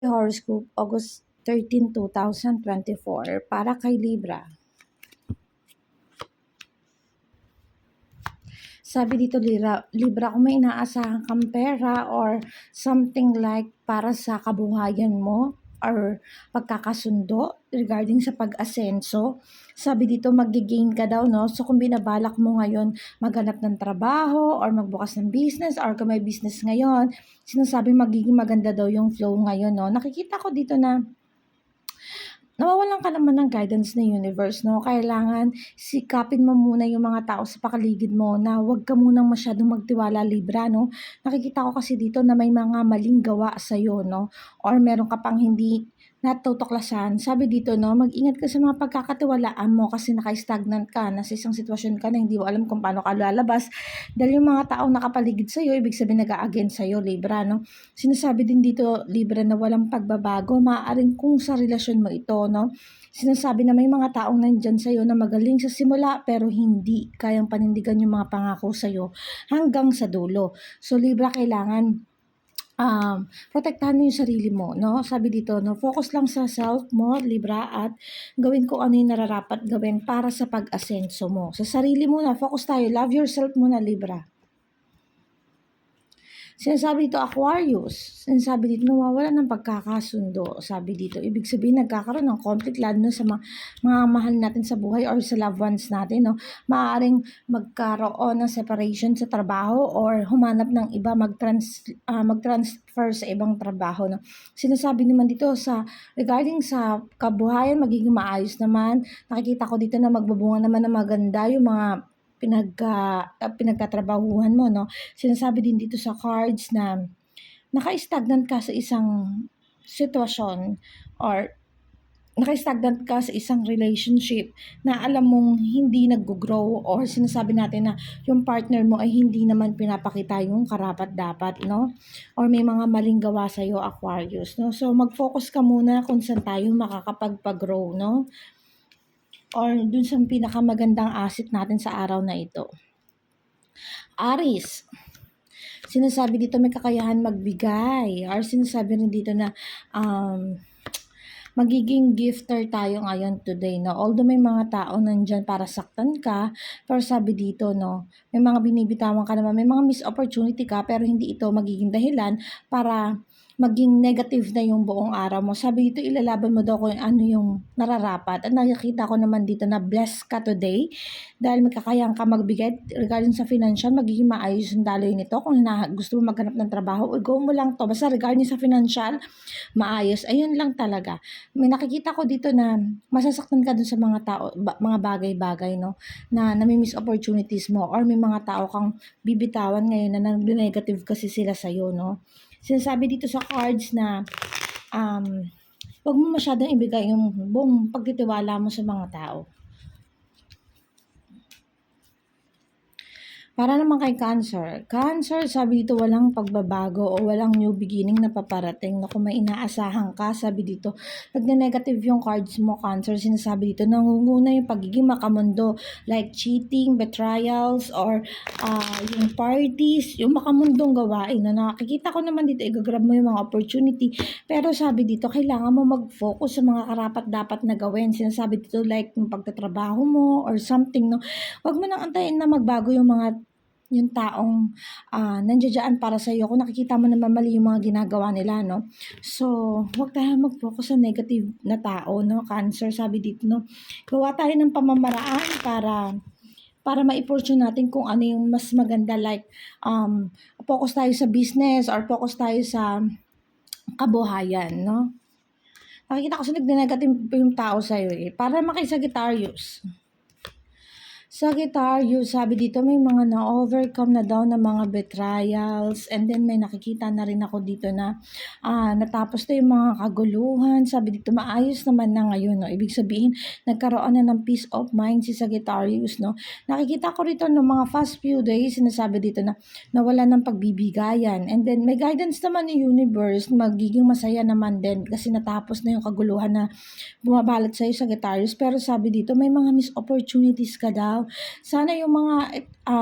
Horoscope, August 13, 2024, para kay Libra. Sabi dito, Libra, kung may inaasahan kang pera or something like para sa kabuhayan mo or pagkakasundo regarding sa pag-asenso, sabi dito magigain ka daw, no? So kung binabalak mo ngayon maghanap ng trabaho or magbukas ng business or kung may business ngayon, sinasabi magiging maganda daw yung flow ngayon, no? Nakikita ko dito na nawawalan ka naman ng guidance ng universe, no? Kailangan sikapin mo muna yung mga tao sa pakiligid mo na huwag ka munang masyadong magtiwala, Libra, no? Nakikita ko kasi dito na may mga maling gawa sa'yo, no? Or meron ka pang hindi natutuklasan. Sabi dito, no, mag-ingat ka sa mga pagkakatiwalaan mo kasi naka-stagnant ka, nasa isang sitwasyon ka na hindi mo alam kung paano ka lalabas. Dahil yung mga taong nakapaligid sa'yo, ibig sabihin nag-a-against sa'yo, Libra, no? Sinasabi din dito, Libra, na walang pagbabago, maaaring kung sa relasyon mo ito, no? Sinasabi na may mga taong nandyan sa'yo na magaling sa simula pero hindi kayang panindigan yung mga pangako sa'yo hanggang sa dulo. So, Libra, kailangan protektahan mo yung sarili mo, no? Sabi dito, no, focus lang sa self mo, Libra, at gawin ko ano yung nararapat gawin para sa pag-asenso mo. Sa sarili mo na, focus tayo, love yourself muna, Libra. Sinasabi dito, Aquarius. Sinasabi dito, nawawala ng pagkakasundo. Sabi dito, ibig sabihin, nagkakaroon ng conflict lalo na sa mga mahal natin sa buhay or sa loved ones natin. No? Maaaring magkaroon ng separation sa trabaho or humanap ng iba, mag-transfer sa ibang trabaho. No? Sinasabi naman dito, regarding sa kabuhayan, magiging maayos naman. Nakikita ko dito na magbubunga naman na maganda yung mga pinagkatrabahuhan mo, no? Sinasabi din dito sa cards na naka-stagnant ka sa isang sitwasyon or naka-stagnant ka sa isang relationship na alam mong hindi nag-grow or sinasabi natin na yung partner mo ay hindi naman pinapakita yung karapat-dapat, no? Or may mga maling gawa sa'yo, Aquarius, no? So, mag-focus ka muna kung saan tayo makakapagpag-grow, no? Or dun sa pinakamagandang asset natin sa araw na ito. Aries, sinasabi dito may kakayahan magbigay or sinasabi rin dito na magiging gifter tayo ngayon today, no? Although may mga tao nandyan para saktan ka, pero sabi dito, no, may mga binibitawan ka naman, may mga missed opportunity ka, pero hindi ito magiging dahilan para maging negative na yung buong araw mo. Sabi dito, ilalaban mo daw kung ano yung nararapat. At nakikita ko naman dito na blessed ka today dahil magkakayang ka magbigay regarding sa financial, magiging maayos yung daloy nito. Kung gusto mo maghanap ng trabaho, go mo lang to. Basta regarding sa financial, maayos. Ayun lang talaga. May nakikita ko dito na masasaktan ka dun sa mga tao, mga bagay-bagay, no? Na nami-miss opportunities mo or may mga tao kang bibitawan ngayon na nag-negative kasi sila sa'yo, no? Sinasabi dito sa cards na huwag mo masyadong ibigay yung buong pagtitiwala mo sa mga tao. Para naman kay Cancer. Cancer, sabi dito walang pagbabago o walang new beginning na paparating. No, kung may inaasahan ka, sabi dito, pag na-negative yung cards mo, Cancer, sinasabi dito, nangunguna yung pagiging makamundo, like cheating, betrayals, or yung parties, yung makamundong gawain. No, nakikita ko naman dito, igagrab mo yung mga opportunity. Pero sabi dito, kailangan mo mag-focus sa mga karapat-dapat na gawin. Sinasabi dito, like yung pagtatrabaho mo or something, no. Huwag mo nang antayin na magbago yung taong nandiyan para sa iyo. Kung nakikita mo naman mali yung mga ginagawa nila, no? So, huwag tayo mag-focus sa negative na tao, no? Cancer, sabi dito, no? Gawa tayo ng pamamaraan para ma-fortune natin kung ano yung mas maganda, like focus tayo sa business or focus tayo sa kabuhayan, no? Nakikita ko sa nag-negative yung tao sa'yo eh. Para makay Sagittarius. Sagittarius, sabi dito may mga na-overcome na daw ng mga betrayals, and then may nakikita na rin ako dito na natapos na yung mga kaguluhan. Sabi dito maayos naman na ngayon, no? Ibig sabihin nagkaroon na ng peace of mind si Sagittarius, no? Nakikita ko rito no mga past few days, sinasabi dito na nawala ng pagbibigayan, and then may guidance naman ng universe, magiging masaya naman din kasi natapos na yung kaguluhan na bumabalot sa'yo, Sagittarius. Pero sabi dito may mga missed opportunities ka daw Leo. Sana yung mga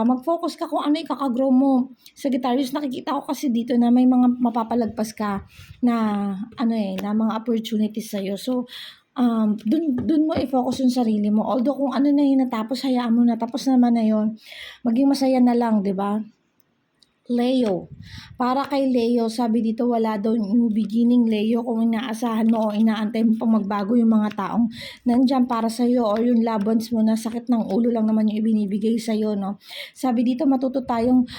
mag-focus ka kung ano ikaka-grow mo. Sagittarius, nakikita ko kasi dito na may mga mapapalagpas ka na na mga opportunities sa'yo. So, dun mo i-focus yung sarili mo. Although kung ano na yung natapos, hayaan mo na, tapos naman na yun. Maging masaya na lang, 'di ba? Leo. Para kay Leo, sabi dito wala daw new beginning, Leo. Kung inaasahan mo o inaantay mo pang magbago yung mga taong nandyan para sa'yo or yung loved ones mo na sakit ng ulo lang naman yung ibinibigay sa'yo, no? Sabi dito matuto tayong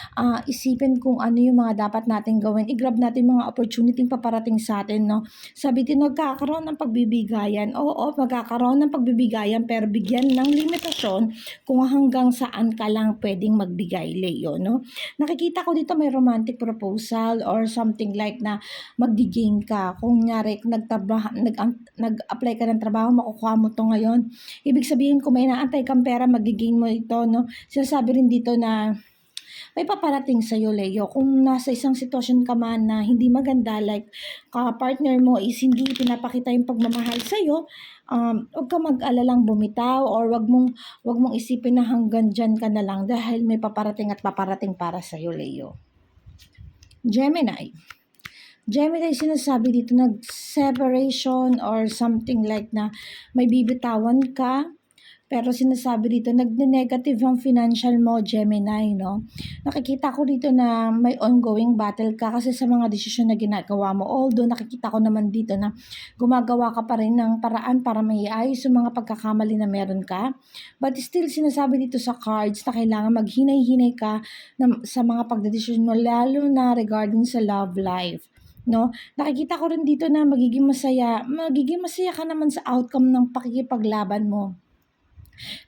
isipin kung ano yung mga dapat natin gawin. I-grab natin mga opportunity paparating sa atin, no? Sabi dito nagkakaroon ng pagbibigayan. Oo, magkakaroon ng pagbibigayan pero bigyan ng limitasyon kung hanggang saan ka lang pwedeng magbigay, Leo, no? Nakikita ko dito may romantic proposal or something like na maggi-gain ka. Kung nyari, nag-apply ka ng trabaho, makukuha mo to ngayon. Ibig sabihin, kung may inaantay kang pera, maggi-gain mo ito, no? Sinasabi rin dito na may paparating sa'yo, Leo. Kung nasa isang sitwasyon ka man na hindi maganda, like partner mo is hindi pinapakita yung pagmamahal sa'yo, huwag ka mag-alalang bumitaw or wag mong isipin na hanggang dyan ka na lang dahil may paparating at paparating para sa'yo, Leo. Gemini. Gemini, sinasabi dito nag-separation or something like na may bibitawan ka. Pero sinasabi dito, nagne-negative ang financial mo, Gemini, no? Nakikita ko dito na may ongoing battle ka kasi sa mga desisyon na ginagawa mo. Although nakikita ko naman dito na gumagawa ka pa rin ng paraan para maiayos yung mga pagkakamali na meron ka. But still, sinasabi dito sa cards na kailangan maghinay-hinay ka sa mga pagdedesisyon mo, lalo na regarding sa love life. No, nakikita ko rin dito na magiging masaya ka naman sa outcome ng pakikipaglaban mo.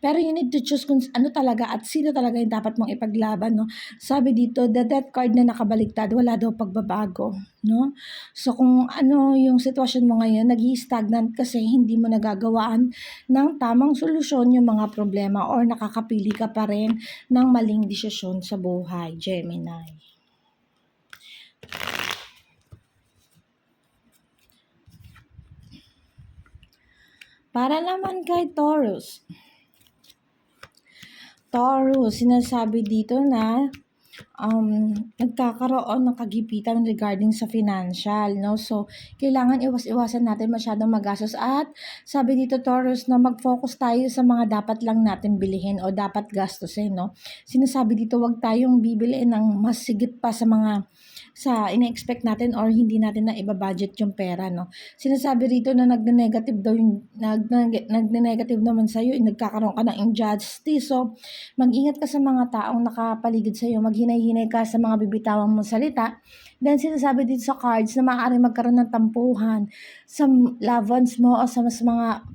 Pero you need to choose kung ano talaga at sino talaga yung dapat mong ipaglaban, no? Sabi dito, the death card na nakabaliktad, wala daw pagbabago, no? So kung ano yung sitwasyon mo ngayon, nag-i-stagnant kasi hindi mo nagagawaan ng tamang solusyon yung mga problema or nakakapili ka pa rin ng maling desisyon sa buhay, Gemini. Para naman kay Taurus, sinasabi dito na nagkakaroon ng kagipitan regarding sa financial, no? So, kailangan iwas-iwasan natin masyadong magastos at sabi dito Taurus na mag-focus tayo sa mga dapat lang natin bilihin o dapat gastusin, no? Sinasabi dito wag tayong bibili ng mas sigit pa sa ina-expect natin or hindi natin na iba-budget yung pera, no? Sinasabi rito na nagne-negative daw yung nagne-negative naman sa iyo, nagkakaroon ka ng injustice. So, mag-ingat ka sa mga taong nakapaligid sa iyo, maghinay-hinay ka sa mga bibitawang mong salita. Then sinasabi dito sa cards na maaaring magkaroon ng tampuhan sa loved ones mo o sa mas mga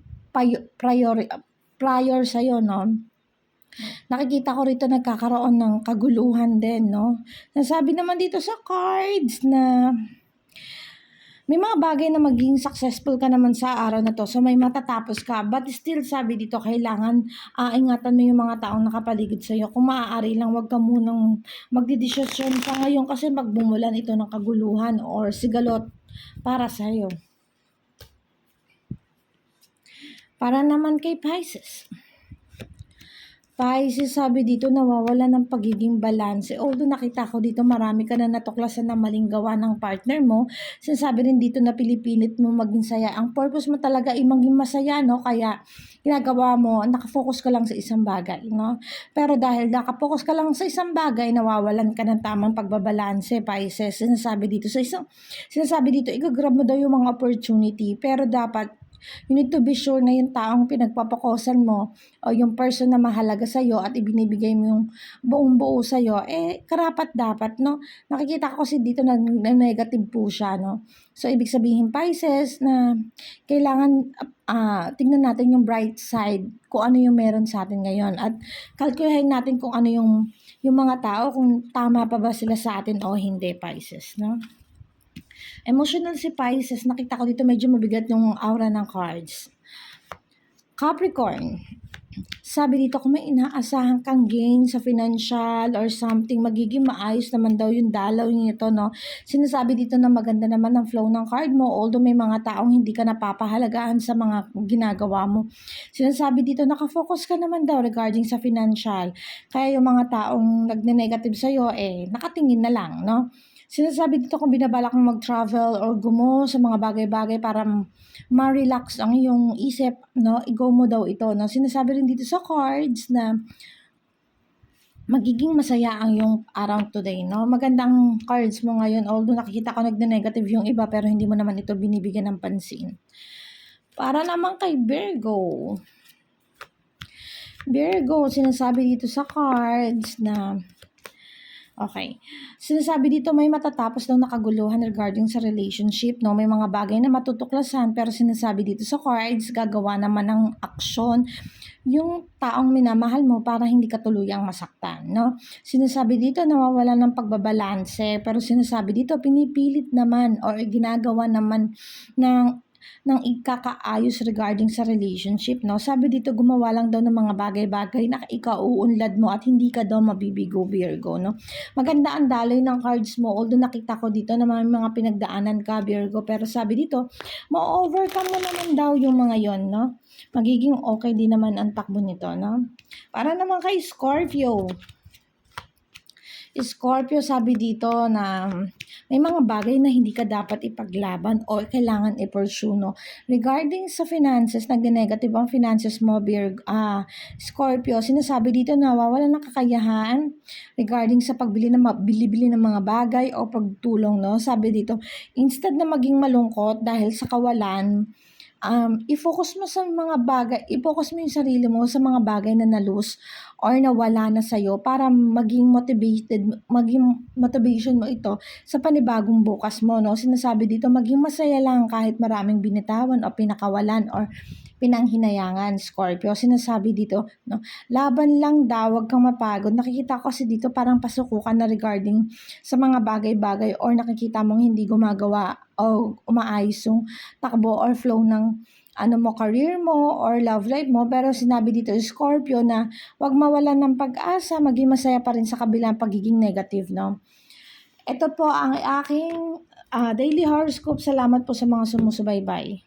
prior sa iyo, no? Nakikita ko rito nagkakaroon ng kaguluhan din, no? Nasabi naman dito sa cards na may mga bagay na maging successful ka naman sa araw na to. So, may matatapos ka. But still, sabi dito, kailangan ingatan mo yung mga taong nakapaligid sa'yo. Kung maaari lang, wag ka munang magdidesisyon pa ngayon kasi magbumulan ito ng kaguluhan or sigalot para sa'yo. Para naman kay Pisces. Pisces, sabi dito nawawala ng pagiging balanse. Although nakita ko dito marami ka na natuklasan na maling gawa ng partner mo, sinasabi rin dito na pilipilit mo maging saya. Ang purpose mo talaga ay maging masaya, no? Kaya ginagawa mo, nakafocus ka lang sa isang bagay, no? Pero dahil nakafocus ka lang sa isang bagay, nawawalan ka ng tamang pagbabalanse, Pisces. Sinasabi dito, i-grab mo daw yung mga opportunity, pero dapat you need to be sure na yung taong pinagpapakosan mo o yung person na mahalaga sa'yo at ibinibigay mo yung buong-buo sa'yo, karapat dapat, no? Nakikita ko kasi dito na negative po siya, no? So, ibig sabihin, Pisces, na kailangan tingnan natin yung bright side, kung ano yung meron sa atin ngayon at kalkulahin natin kung ano yung mga tao, kung tama pa ba sila sa atin o hindi, Pisces, no? Emotional si Pisces, nakita ko dito medyo mabigat yung aura ng cards. Capricorn. Sabi dito kung may inaasahan kang gain sa financial or something, magiging maayos naman daw yung dalaw nito, no? Sinasabi dito na maganda naman ang flow ng card mo, although may mga taong hindi ka napapahalagaan sa mga ginagawa mo. Sinasabi dito nakafocus ka naman daw regarding sa financial. Kaya yung mga taong nagne-negative sa'yo, nakatingin na lang, no? Sinasabi dito kung binabalak mong mag-travel or gumo sa mga bagay-bagay para ma-relax ang iyong isip, no? I-go mo daw ito, no? Sinasabi rin dito sa cards na magiging masaya ang iyong araw today, no? Magandang cards mo ngayon, although nakikita ko nagne-negative yung iba pero hindi mo naman ito binibigyan ng pansin. Para naman kay Virgo. Virgo, sinasabi dito sa cards na okay. Sinasabi dito may matatapos daw na kaguluhan regarding sa relationship, no? May mga bagay na matutuklasan pero sinasabi dito sa cards, gagawa naman ng aksyon yung taong minamahal mo para hindi ka tuluyang masaktan, no? Sinasabi dito nawawala ng pagbabalanse pero sinasabi dito pinipilit naman or ginagawa naman ng ikakaayos regarding sa relationship, no? Sabi dito gumawa lang daw ng mga bagay-bagay na ikauunlad mo at hindi ka daw mabibigo, Virgo, no? Maganda ang daloy ng cards mo, although nakita ko dito na may mga pinagdaanan ka, Virgo, pero sabi dito ma-overcome mo naman daw yung mga yon, no? Magiging okay din naman ang takbo nito, no? Para naman kay Scorpio. Scorpio, sabi dito na may mga bagay na hindi ka dapat ipaglaban o kailangan i-pursue, no? Regarding sa finances, nag-negative ang finances mo, Scorpio, sinasabi dito na nawawalan ng kakayahan regarding sa pagbili ng bili-bili ng mga bagay o pagtulong, no? Sabi dito, instead na maging malungkot dahil sa kawalan, i-focus mo sa mga bagay, i-focus mo yung sarili mo sa mga bagay na na-lose or nawala na sa'yo para maging motivation mo ito sa panibagong bukas mo, no? Sinasabi dito, maging masaya lang kahit maraming binitawan o pinakawalan or pinanghinayangan, Scorpio. Sinasabi dito, no? Laban lang daw, wag kang mapagod. Nakikita ko kasi dito parang pasukukan na regarding sa mga bagay-bagay or nakikita mong hindi gumagawa o umaayos yung takbo or flow ng career mo or love life mo, pero sinabi dito Scorpio na wag mawalan ng pag-asa, maging masaya pa rin sa kabilang pagiging negative, no? Ito po ang aking daily horoscope. Salamat po sa mga sumusubaybay.